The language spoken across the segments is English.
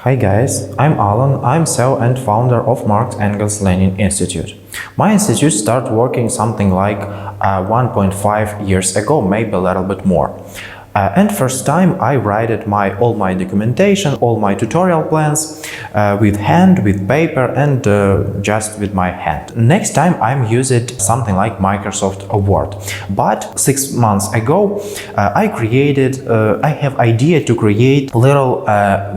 Hi guys, I'm Alan. I'm CEO and founder of Marx-Engels-Lenin Institute. My institute started working something like 1.5 years ago, maybe a little bit more. And first time I write all my documentation, all my tutorial plans with hand, with paper, and just with my hand. Next time I'm using something like Microsoft Word. But 6 months ago I have idea to create little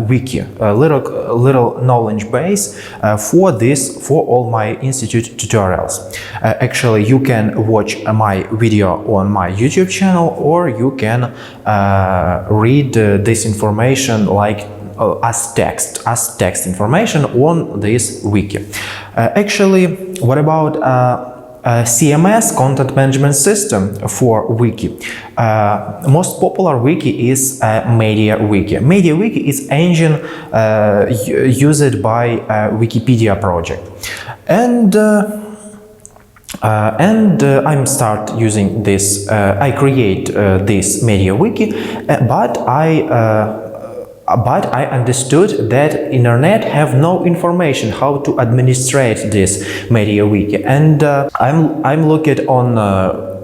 wiki, a little knowledge base for all my institute tutorials. Actually, you can watch my video on my YouTube channel, or you can read this information like as text information on this wiki. Actually, what about CMS content management system for wiki? Most popular wiki is MediaWiki. MediaWiki is engine used by Wikipedia project, and I'm start using this. I create this MediaWiki, but I understood that internet have no information how to administrate this MediaWiki, and I'm looking on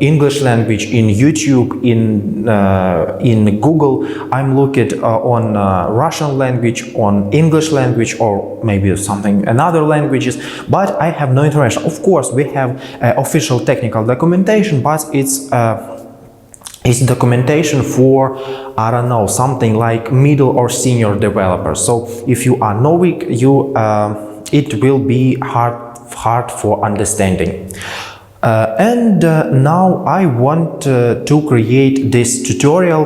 English language in YouTube, in Google. I'm looking on Russian language, on English language, or maybe another languages, but I have no information. Of course, we have official technical documentation, but it's documentation for, I don't know, something like middle or senior developers. So if you are knowing, it will be hard for understanding. Now I want to create this tutorial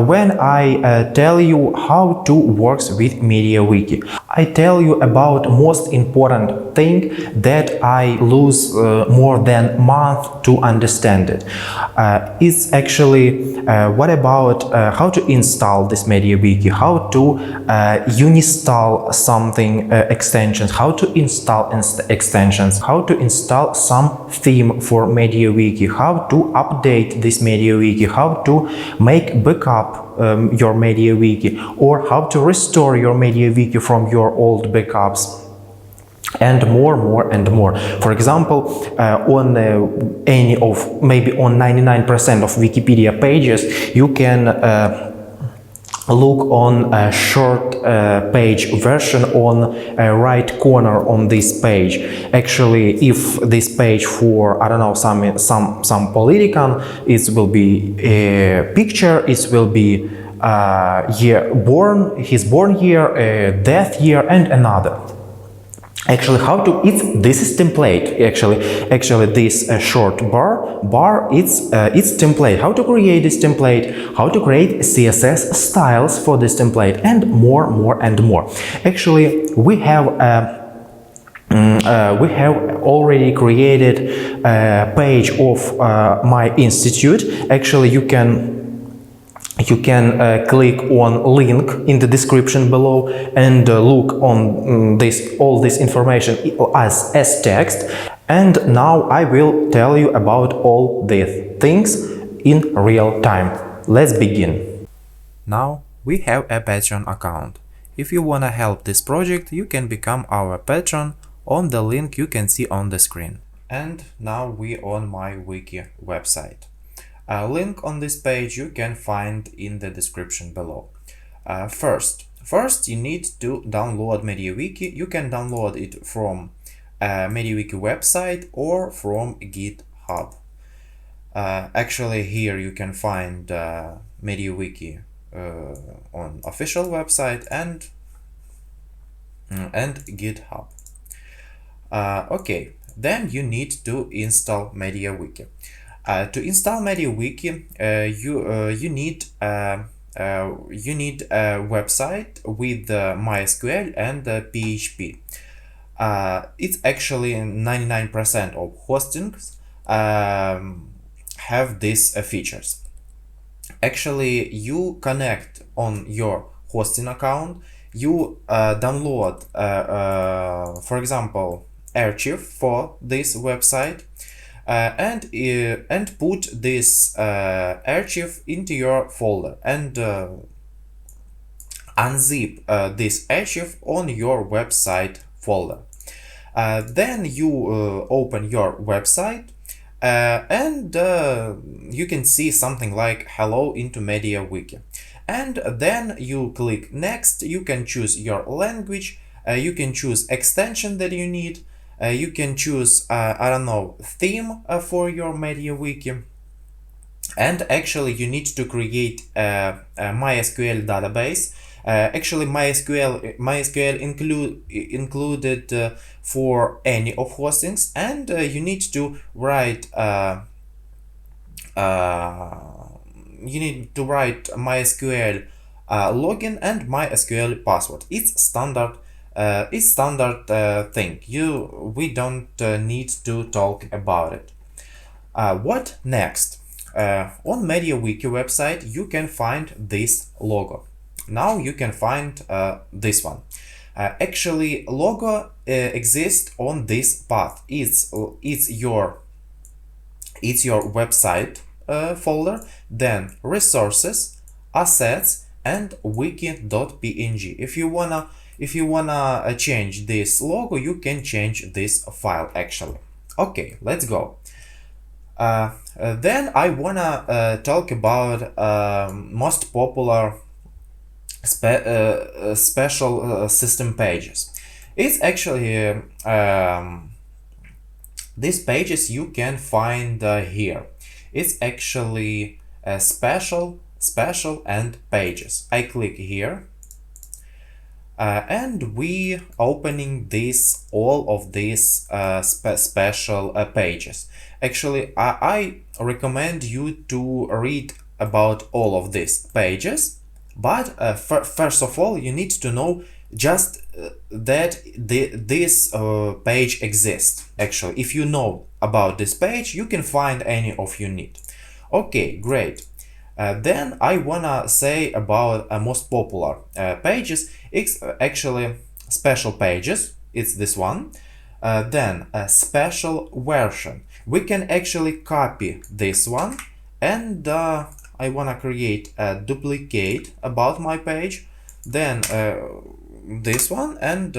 when I tell you how to work with MediaWiki. I tell you about most important thing that I lose more than a month to understand it. It's actually what about how to install this MediaWiki, how to uninstall something extensions, how to install extensions, how to install some theme for MediaWiki, how to update this MediaWiki, how to make backup your MediaWiki, or how to restore your MediaWiki from your old backups, and more and more. For example, on maybe on 99% of Wikipedia pages, you can look on a short page version on right corner on this page. Actually, if this page for, I don't know, some politician, it will be a picture, it will be his born year, death year, and another. Actually, this is template. Actually, this short bar it's template. How to create this template? How to create CSS styles for this template, and more and more. Actually, we have already created a page of my institute. Actually, you can click on link in the description below and look on all this information as text. And now I will tell you about all these things in real time. Let's begin. Now we have a Patreon account. If you wanna help this project, you can become our patron on the link you can see on the screen. And now we on my wiki website. A link on this page you can find in the description below. First you need to download MediaWiki. You can download it from MediaWiki website or from GitHub. Actually, here you can find MediaWiki on official website and GitHub. Okay, then you need to install MediaWiki. To install MediaWiki, you need a website with MySQL and PHP. It's actually 99% of hostings have these features. Actually, you connect on your hosting account. You download, for example, archive for this website. And put this archive into your folder, and unzip this archive on your website folder. Then you open your website and you can see something like hello into MediaWiki. And then you click next. You can choose your language, you can choose extension that you need, you can choose I don't know, theme for your MediaWiki. And actually you need to create a MySQL database. Actually MySQL included for any of hostings, and you need to write MySQL login and MySQL password. It's standard thing. We don't need to talk about it. What next? On MediaWiki website you can find this logo. Now you can find this one. Actually logo exists on this path. It's your website folder, then resources, assets, and wiki.png. If you wanna change this logo, you can change this file actually. Okay, let's go. Then I wanna talk about most popular special system pages. It's actually these pages you can find here. It's actually special and pages. I click here and we opening all of these special pages. Actually I recommend you to read about all of these pages, but first of all you need to know just that this page exists. Actually, if you know about this page, you can find any of you need. Okay, great. Then I wanna say about most popular pages. It's actually special pages. It's this one. Then a special version. We can actually copy this one, and I wanna create a duplicate about my page. Then this one, and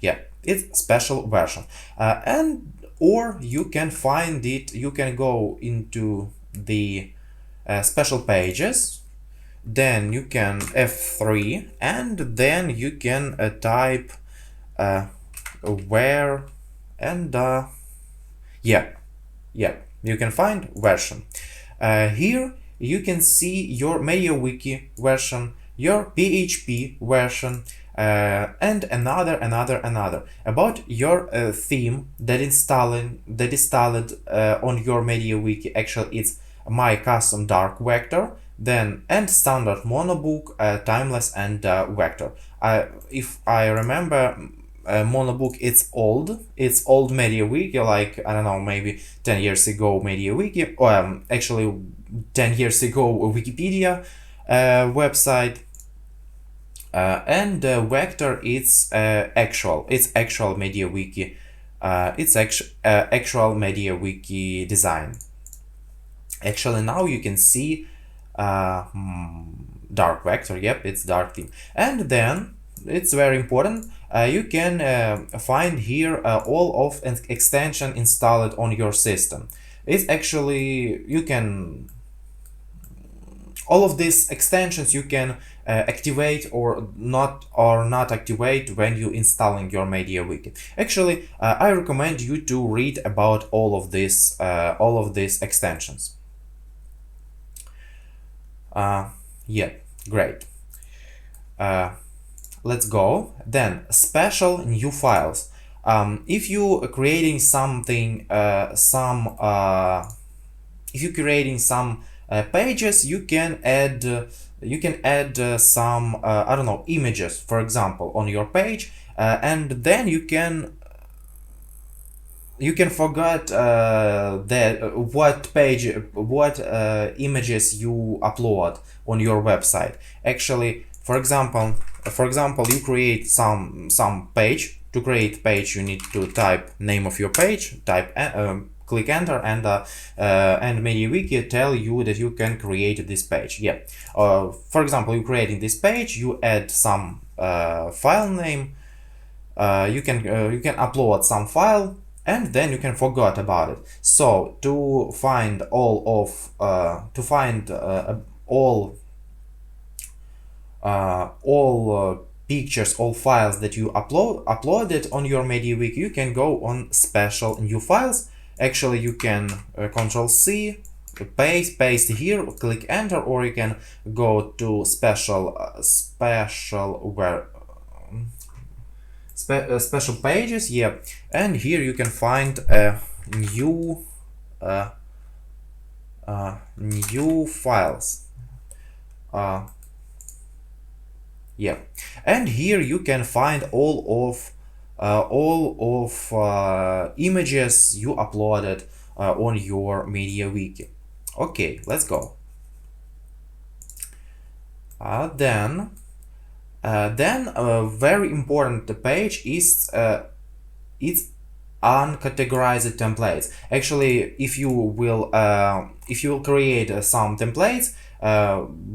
yeah, it's special version. And or you can find it. You can go into the special pages, then you can F3, and then you can type where, and yeah, you can find version. Here you can see your MediaWiki version, your PHP version, and another about your theme that installed on your MediaWiki. Actually, it's my custom dark vector, then and standard monobook, timeless, and vector. If I remember, monobook, it's old MediaWiki, like I don't know, maybe 10 years ago MediaWiki, or actually 10 years ago Wikipedia website. And vector, it's actual MediaWiki, it's actual MediaWiki design. Actually now you can see dark vector. Yep, it's dark theme. And then it's very important, you can find here all of an extension installed on your system. It's actually, you can, all of these extensions you can activate or not activate when you installing your MediaWiki. Actually, I recommend you to read about all of these extensions. Yeah, great. Let's go. Then special new files. If you creating something, if you're creating some pages, you can add some I don't know, images, for example, on your page, and then you can forget that what images you upload on your website. Actually, for example, you create some page. To create page, you need to type name of your page, type click enter, and MediaWiki tell you that you can create this page. Yeah. For example, you creating this page, you add some file name. You can upload some file, and then you can forget about it. So to find all pictures, all files that you uploaded on your MediaWiki, you can go on special new files. Actually, you can Control C, paste here, click enter, or you can go to special pages. Yeah, and here you can find new new files. Yeah, and here you can find all of images you uploaded on your MediaWiki. Okay, let's go. Then a very important page is it's uncategorized templates. Actually, if you will create some templates,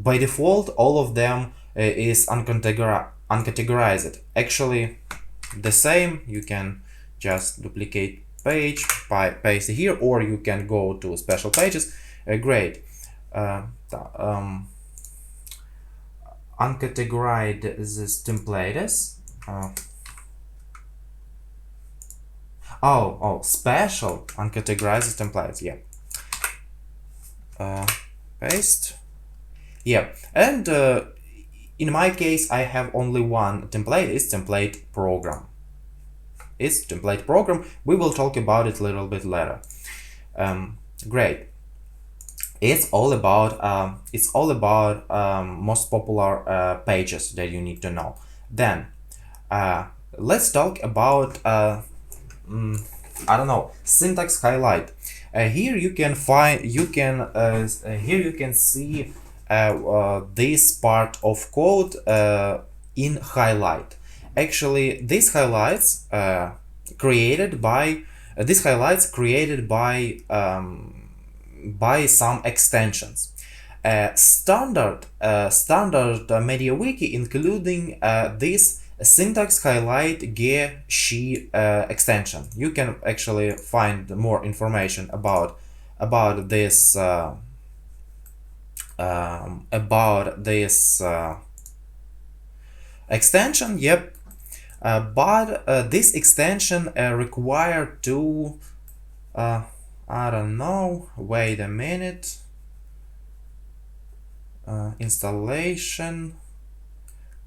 by default all of them is uncategorized. Actually, the same, you can just duplicate page, paste here, or you can go to special pages. Great. Uncategorized templates. Special uncategorized templates. Yeah. Paste. Yeah, and in my case, I have only one template. It's template program. We will talk about it a little bit later. Great. It's all about most popular pages that you need to know. Then let's talk about I don't know, syntax highlight. Here you can see this part of code in highlight. Actually, these highlights created by some extensions. Standard MediaWiki including this syntax highlight ge she extension. You can actually find more information about this extension. Yep. But this extension required to I don't know, wait a minute, installation,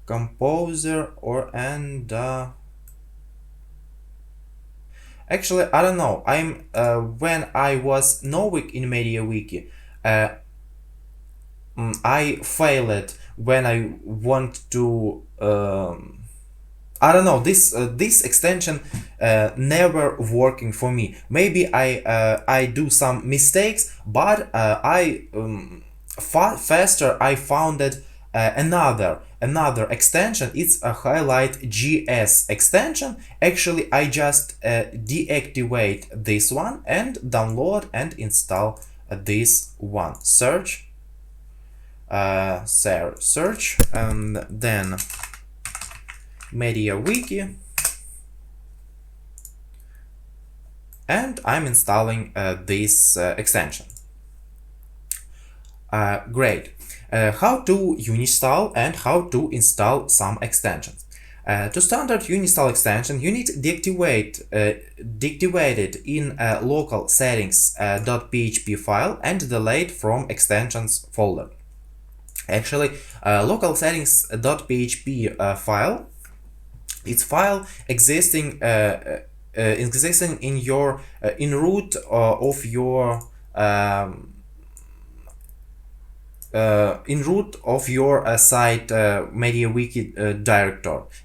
composer, or actually I don't know. I'm when I was knowing in MediaWiki, I failed when I want to I don't know, this extension never working for me. Maybe I do some mistakes, but faster I found that another extension. It's a highlight GS extension. Actually, I just deactivate this one and download and install this one. Search, and then MediaWiki, and I'm installing this extension. Great. How to uninstall and how to install some extensions. To standard uninstall extension, you need to deactivate it in a local settings.php file and delete from extensions folder. Actually, local settings.php file, it's file existing in your in root of your site MediaWiki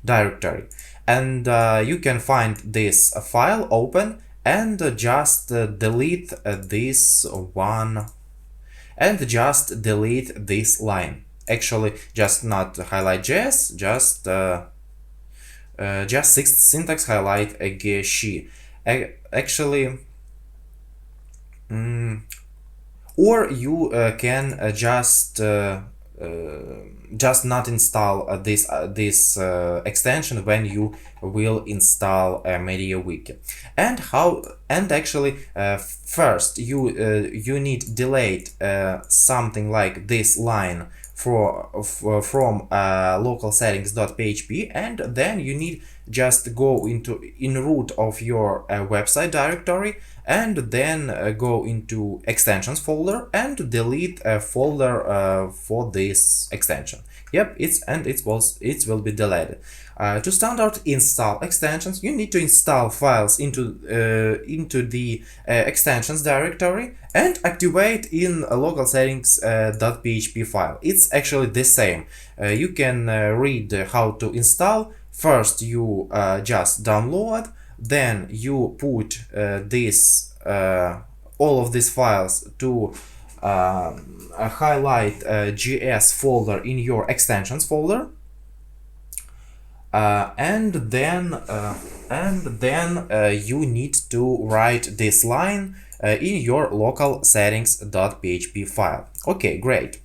directory, and you can find this file, open, and just delete this one, and just delete this line. Actually, just not highlight.js, just syntax highlight she. Actually, or you can just not install this extension when you will install MediaWiki. And actually first you need delete something like this line from local settings.php, and then you need just go in root of your website directory, and then go into extensions folder and delete a folder for this extension. Yep, it will be deleted. To standard install extensions, you need to install files into the extensions directory and activate in a local settings.php file. It's actually the same. You can read how to install. First, you just download, then you put all of these files to highlight GS folder in your extensions folder, and then you need to write this line in your local settings.php file. Okay, great.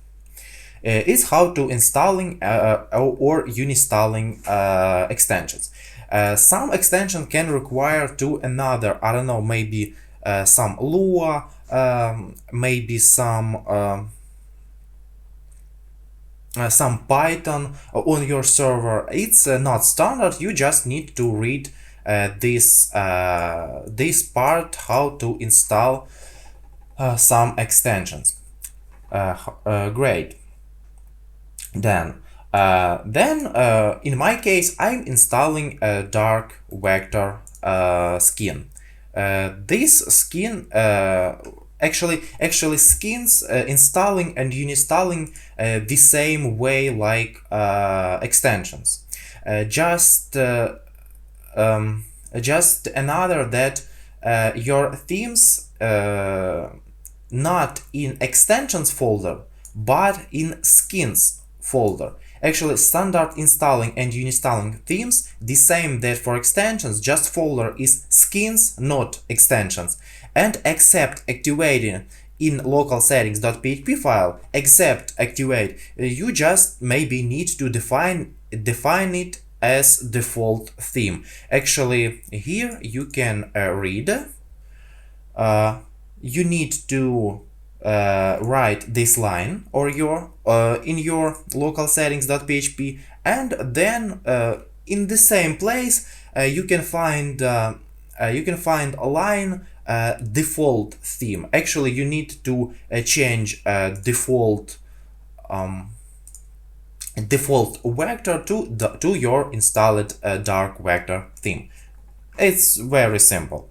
Is how to installing or uninstalling extensions. Some extension can require to another, I don't know, maybe some Lua, maybe some Python on your server. It's not standard. You just need to read this part, how to install some extensions. Great. Then in my case, I'm installing a dark vector skin. This skin actually skins installing and uninstalling the same way like extensions. Just another that your themes not in extensions folder but in skins folder. Actually, standard installing and uninstalling themes the same that for extensions, just folder is skins, not extensions. And except activating in local settings.php file, except activate, you just maybe need to define it as default theme. Actually, here you can read. You need to write this line or your in your local settings.php, and then in the same place you can find a line default theme. Actually, you need to change default vector to your installed dark vector theme. It's very simple.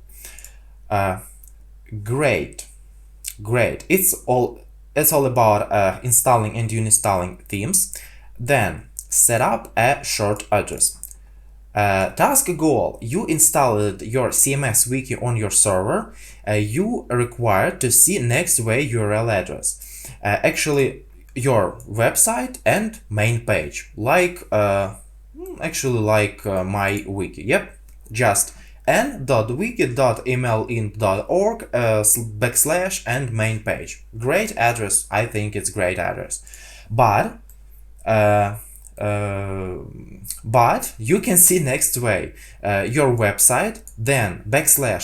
Great. It's all about installing and uninstalling themes. Then set up a short address. Task goal: you installed your CMS wiki on your server. You require to see next way URL address. Actually, your website and main page, like my wiki. Yep, just n.wiki.mlint.org / and main page. Great address. I think it's great address. But you can see next way your website, then /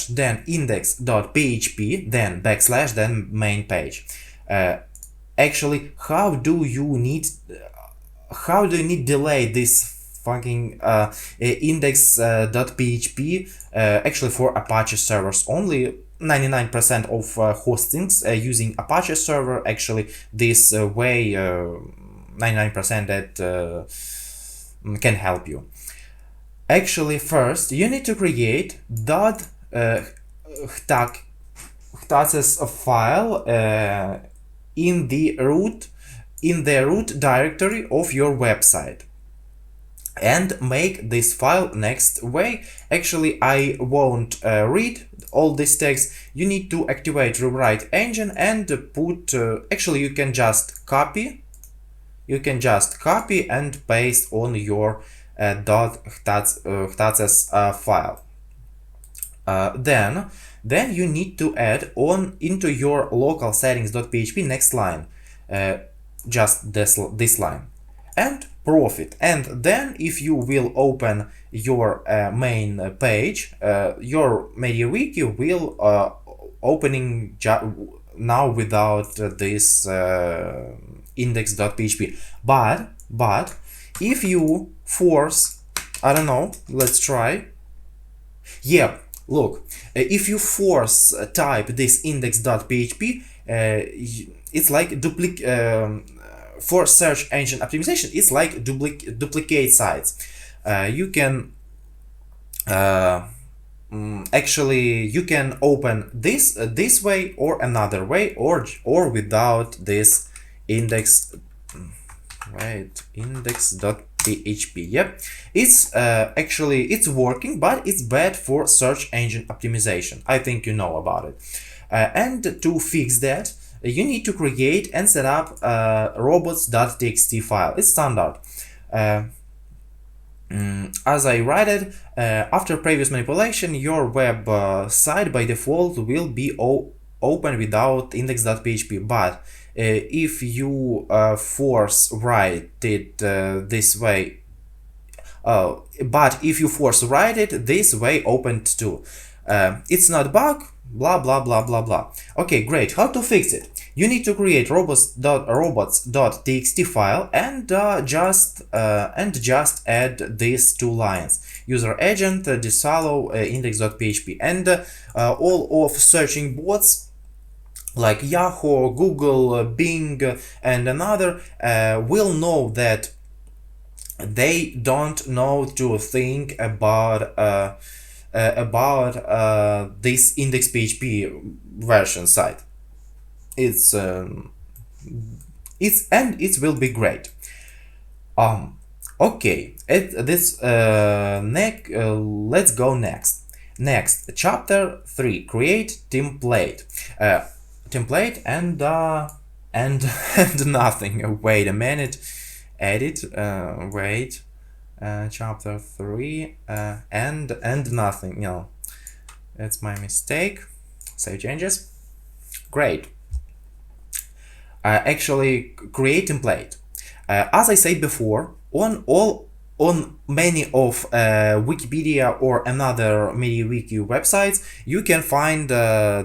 then index.php, then / then main page. Actually, how do you need delay this fucking index.php actually for Apache servers? Only 99% of hostings using Apache server. Actually, this way 99% that can help you. Actually, first you need to create .htaccess file in the root directory of your website, and make this file next way. Actually, I won't read all this text. You need to activate rewrite engine and put actually you can just copy and paste on your .htaccess file. Then then you need to add on into your local settings.php next line, just this line, and profit. And then if you will open your main page, your MediaWiki will opening now without this index.php. But if you force, I don't know, let's try. Yeah, look, if you force type this index.php, it's like for search engine optimization, it's like duplicate sites. You can actually you can open this this way or another way, or without this index. Right, index.php. Yep, it's actually it's working, but it's bad for search engine optimization. I think you know about it. And to fix that, you need to create and set up robots.txt file. It's standard. As I write it, after previous manipulation, your web site by default will be open without index.php, but if you force write it this way, but if you force write it this way, opened too. It's not bug, blah blah blah blah blah. Okay, great. How to fix it? You need to create robots.txt file and just add these two lines: user agent disallow index.php, and all of searching bots like Yahoo, Google, Bing, and another will know that they don't know to think about this index.php version site. It will be great. Okay, let's go next. Chapter 3: create template. Template and and nothing. Wait a minute. Edit. Wait. Chapter 3 and nothing. No, that's my mistake. Save changes. Great. Actually, create template. As I said before, on many of Wikipedia or another MediaWiki websites, you can find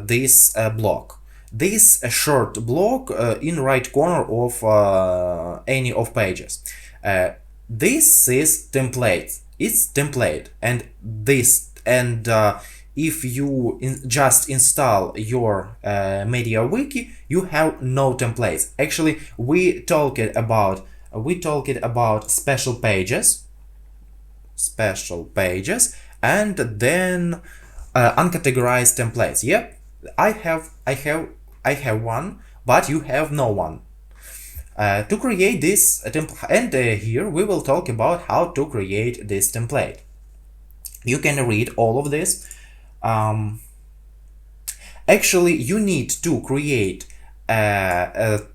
this block. This short block in right corner of any of pages. This is template. It's template, and if you just install your MediaWiki, you have no templates. Actually, we talked about special pages, and then uncategorized templates. Yep, I have one, but you have no one. To create this template, and here we will talk about how to create this template. You can read all of this. Actually, you need to create the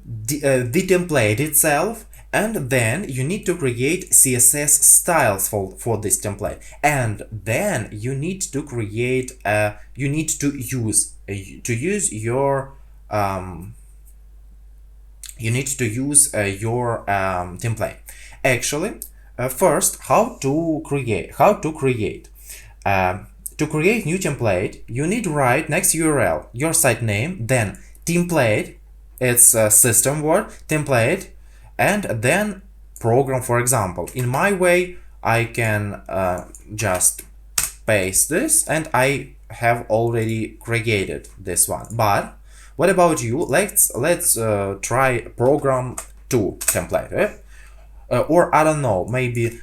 template itself, and then you need to create CSS styles for this template, and then you need to create you need to use your template. Actually, first, how to create to create new template, you need to write next URL your site name, then template, it's a system word, template, and then program. For example, in my way, I can just paste this, and I have already created this one. But what about you? Let's try program 2 template, or I don't know, maybe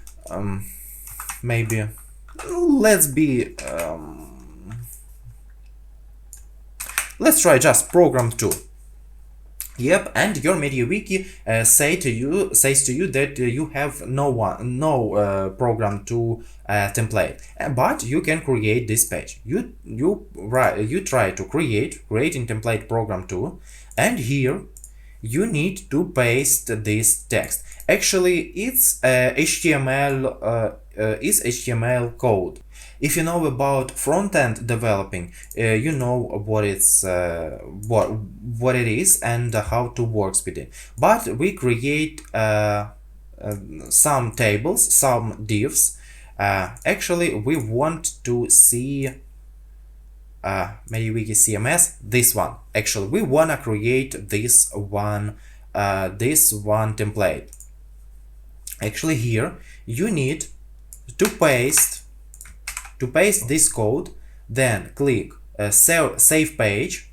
let's try just program 2. Yep, and your MediaWiki says to you that you have no program 2 template, but you can create this page. You try to create in template program 2, and here you need to paste this text. Actually, it's HTML code. If you know about front-end developing, you know what it's what it is and how to work with it. But we create some tables, some divs. Actually, we want to see MediaWiki CMS, this one. Actually, we wanna create this one template. Actually, here you need to paste this code, then click save page,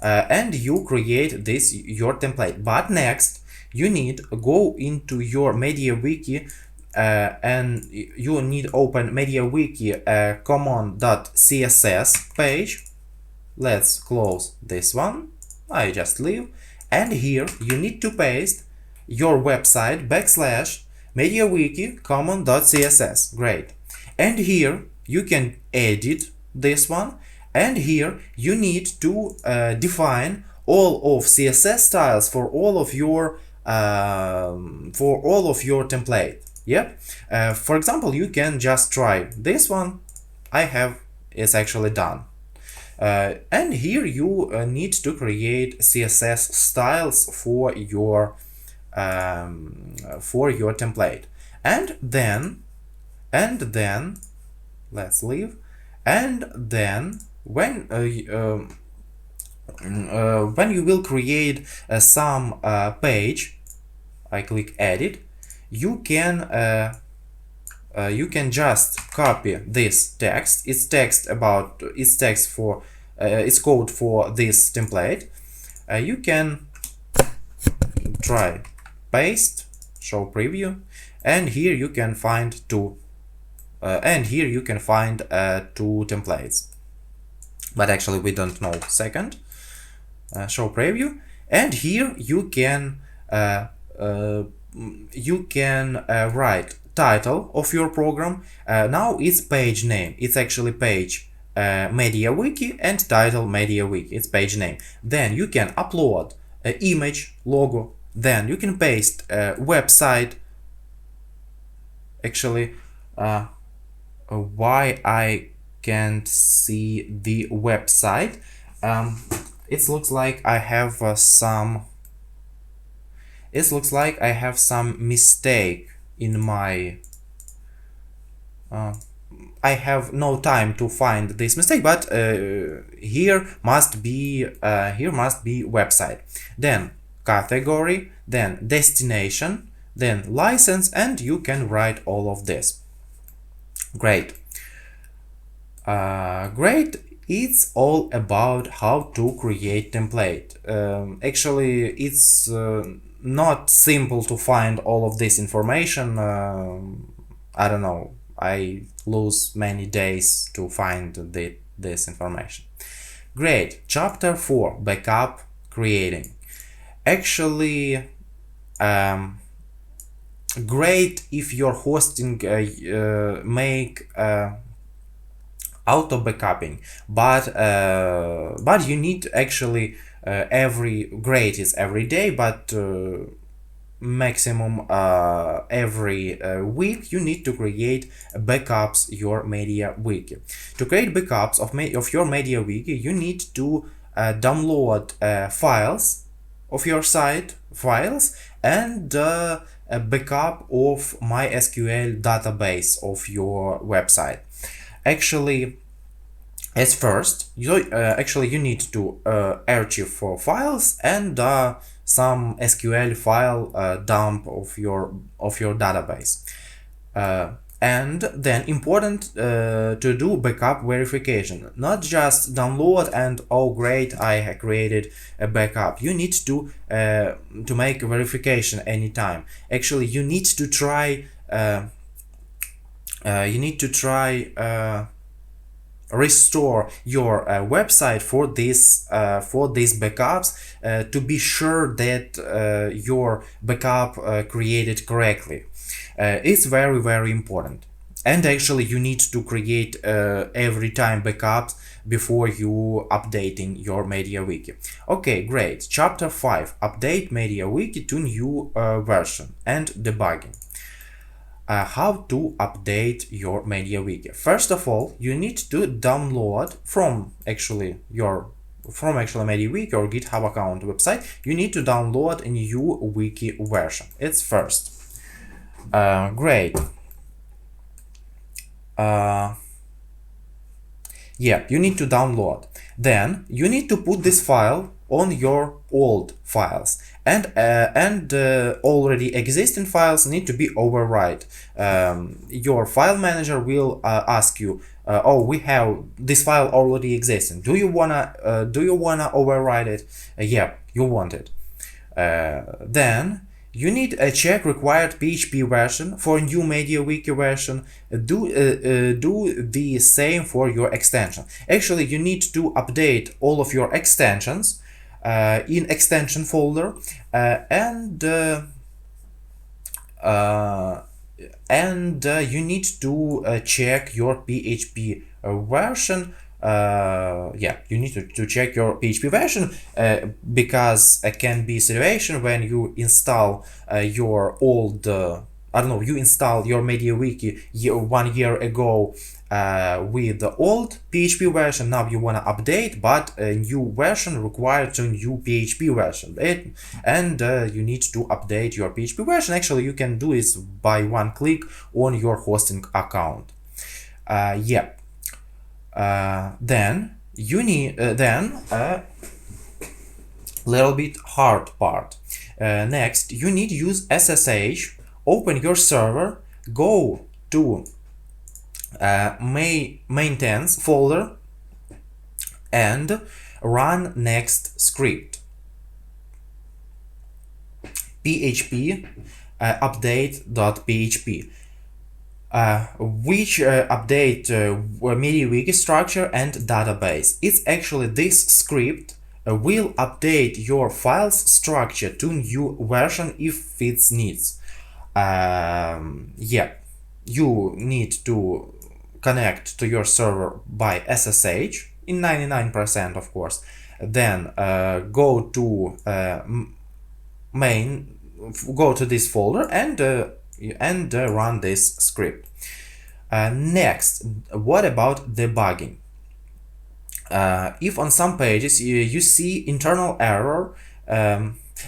and you create this your template. But next you need go into your MediaWiki and you need open MediaWiki Common.css page. Let's close this one. I just leave, and here you need to paste your website /MediaWiki Common.css. Great. And here you can edit this one, and here you need to define all of CSS styles for all of your template. Yep. For example, you can just try this one. It's actually done. And here you need to create CSS styles for your template, and then let's leave, and then when you will create some page, I click edit, you can just copy this text. It's code for this template. You can try paste, show preview, and here you can find two templates, but actually we don't know. Second, show preview, and here you can write title of your program. Now it's page name. It's actually page MediaWiki, and title MediaWiki. It's page name. Then you can upload an image, logo. Then you can paste website. Actually, why I can't see the website? It looks like I have some mistake in my I have no time to find this mistake, but here must be website, then category, then destination, then license, and you can write all of this. Great. Great. It's all about how to create template. Actually, it's not simple to find all of this information. I don't know. I lose many days to find this information. Great. Chapter 4, backup creating. Actually, great if your hosting make auto backupping, but you need actually great is every day, but maximum every week you need to create backups your MediaWiki. To create backups of your MediaWiki, you need to download files of your site, and a backup of MySQL database of your website. Actually, as first, you need to archive for files and some SQL file dump of your database. And then important to do backup verification, not just download and oh great, I created a backup. You need to make a verification anytime. Actually, you need to try restore your website for these backups to be sure that your backup created correctly. It's very, very important. And actually you need to create every time backups before you updating your MediaWiki. Okay, great. Chapter 5, update MediaWiki to new version and debugging. How to update your MediaWiki. First of all, you need to download from actually MediaWiki or GitHub account website. You need to download a new wiki version. It's first. Great. Yeah, you need to download. Then you need to put this file on your old files, and already existing files need to be override. Your file manager will ask you, oh, we have this file already existing. Do you wanna override it? Yeah, you want it. Then you need a check required PHP version for new MediaWiki version. Do the same for your extension. Actually, you need to update all of your extensions in extension folder, and you need to check your PHP version. Yeah, you need to check your PHP version, because it can be a situation when you install your old I don't know, you install your MediaWiki 1 year ago with the old PHP version. Now you want to update, but a new version requires a new PHP version, and you need to update your PHP version. Actually, you can do this by one click on your hosting account. Yeah. Then you need little bit hard part. Next, you need to use SSH. Open your server, go to maintenance folder, and run next script. php update.php. Which update MediaWiki structure and database. It's actually this script will update your files structure to new version if it needs. Yeah, you need to connect to your server by SSH in 99%, of course. Then go to go to this folder and run this script. Next, what about debugging? If on some pages you see internal error,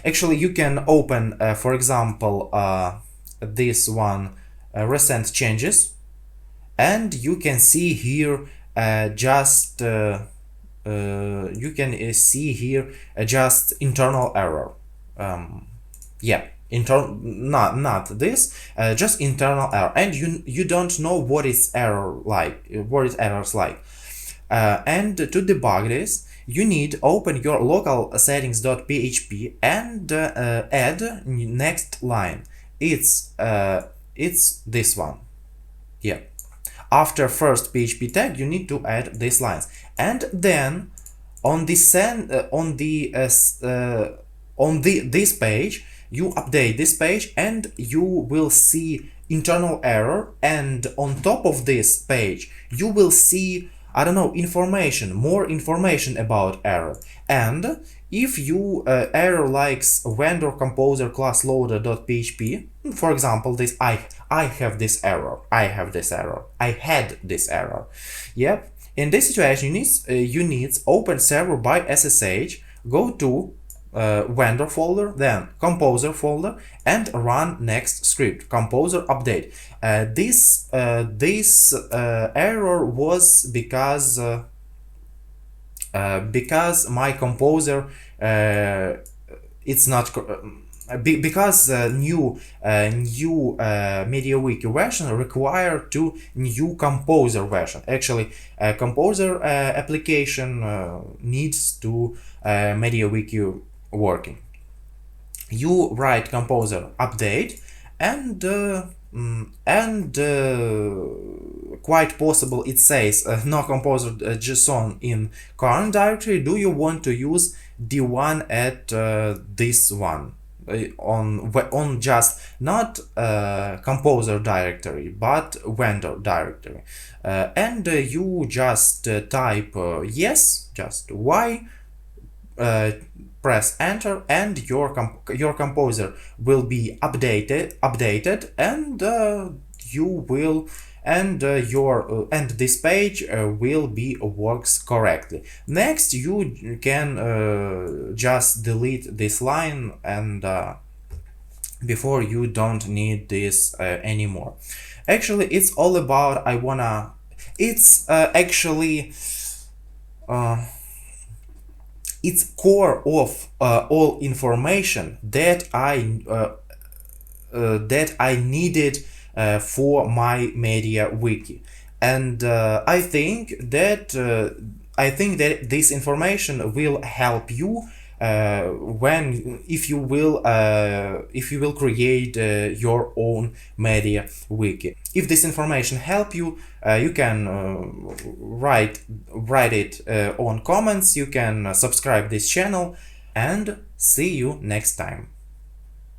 actually you can open, for example, this one, recent changes, and you can see here just internal error. Yeah, not this, just internal error, and you don't know what is errors like. And to debug this, you need open your local settings.php and add next line. It's this one. Yeah. After first PHP tag, you need to add these lines, and then on this page, you update this page, and you will see internal error, and on top of this page, you will see, I don't know, more information about error. And if you error likes vendor composer class loader.php, for example, this I have this error, I had this error. Yep. In this situation, you need open server by SSH, go to vendor folder, then composer folder, and run next script, composer update. This error was because my composer it's not because new MediaWiki version required to new composer version. Actually, composer application needs to MediaWiki working. You write composer update, and quite possible it says no composer JSON in current directory. Do you want to use D1 at this one? on just not composer directory but vendor directory, and you just type yes, just Y, press enter, and your composer will be updated, and you will and this page will be works correctly. Next, you can just delete this line, and before you don't need this anymore. Actually, it's all about it's actually it's core of all information that I needed for my MediaWiki, and I think that this information will help you when if you will create your own MediaWiki. If this information help you, you can write it on comments. You can subscribe this channel, and see you next time.